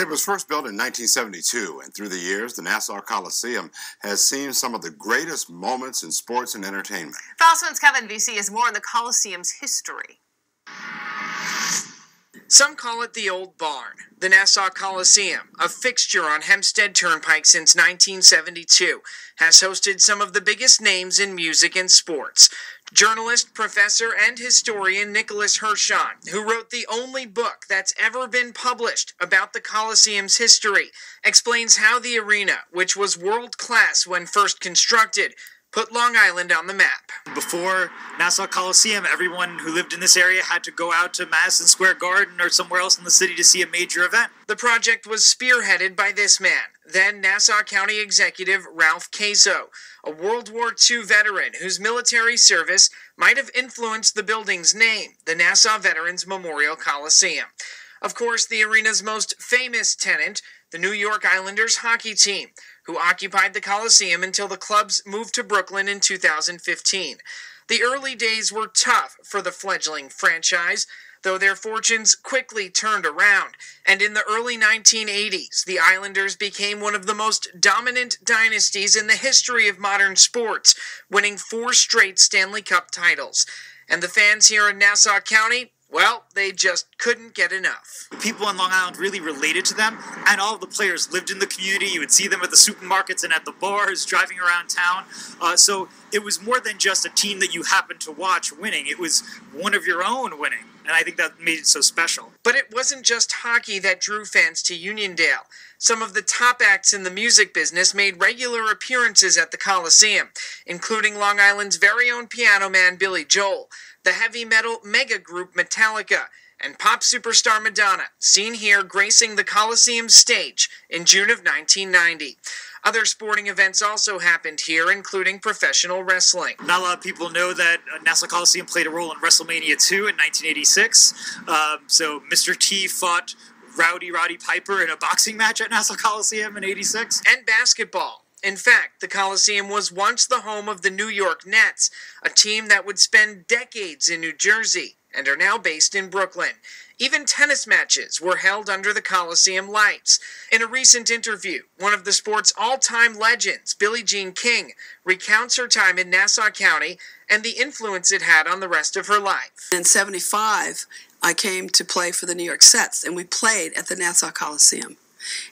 It was first built in 1972, and through the years, the Nassau Coliseum has seen some of the greatest moments in sports and entertainment. FiOS1's Kevin VC has more on the Coliseum's history. Some call it the Old Barn, the Nassau Coliseum, a fixture on Hempstead Turnpike since 1972, has hosted some of the biggest names in music and sports. Journalist, professor, and historian Nicholas Hirshon, who wrote the only book that's ever been published about the Coliseum's history, explains how the arena, which was world-class when first constructed, put Long Island on the map. Before Nassau Coliseum, everyone who lived in this area had to go out to Madison Square Garden or somewhere else in the city to see a major event. The project was spearheaded by this man, then Nassau County Executive Ralph Caso, a World War II veteran whose military service might have influenced the building's name, the Nassau Veterans Memorial Coliseum. Of course, the arena's most famous tenant, the New York Islanders hockey team, who occupied the Coliseum until the clubs moved to Brooklyn in 2015. The early days were tough for the fledgling franchise, though their fortunes quickly turned around, and in the early 1980s, the Islanders became one of the most dominant dynasties in the history of modern sports, winning 4 straight Stanley Cup titles. And the fans here in Nassau County, well, they just couldn't get enough. People in Long Island really related to them, and all of the players lived in the community. You would see them at the supermarkets and at the bars, driving around town. So it was more than just a team that you happened to watch winning. It was one of your own winning, and I think that made it so special. But it wasn't just hockey that drew fans to Uniondale. Some of the top acts in the music business made regular appearances at the Coliseum, including Long Island's very own piano man Billy Joel, the heavy metal mega group Metallica, and pop superstar Madonna, seen here gracing the Coliseum stage in June of 1990. Other sporting events also happened here, including professional wrestling. Not a lot of people know that Nassau Coliseum played a role in WrestleMania 2 in 1986. So Mr. T fought Roddy Piper in a boxing match at Nassau Coliseum in '86. And basketball. In fact, the Coliseum was once the home of the New York Nets, a team that would spend decades in New Jersey and are now based in Brooklyn. Even tennis matches were held under the Coliseum lights. In a recent interview, one of the sport's all-time legends, Billie Jean King, recounts her time in Nassau County and the influence it had on the rest of her life. In '75, I came to play for the New York Sets, and we played at the Nassau Coliseum.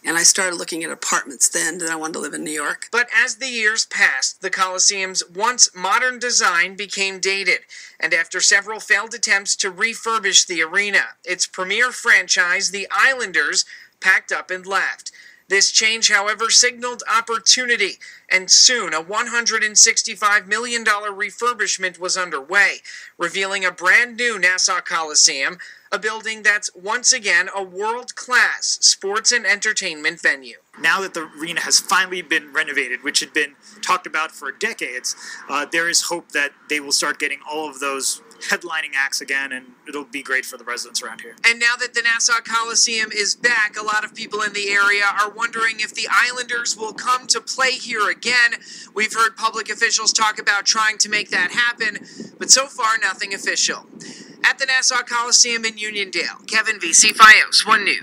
And I started looking at apartments then, and I wanted to live in New York. But as the years passed, the Coliseum's once modern design became dated, and after several failed attempts to refurbish the arena, its premier franchise, the Islanders, packed up and left. This change, however, signaled opportunity, and soon a $165 million refurbishment was underway, revealing a brand new Nassau Coliseum, a building that's once again a world-class sports and entertainment venue. Now that the arena has finally been renovated, which had been talked about for decades, there is hope that they will start getting all of those headlining acts again, and it'll be great for the residents around here. And now that the Nassau Coliseum is back, a lot of people in the area are wondering if the Islanders will come to play here again. We've heard public officials talk about trying to make that happen, but so far nothing official. At the Nassau Coliseum in Uniondale, Kevin VC FiOS1 News.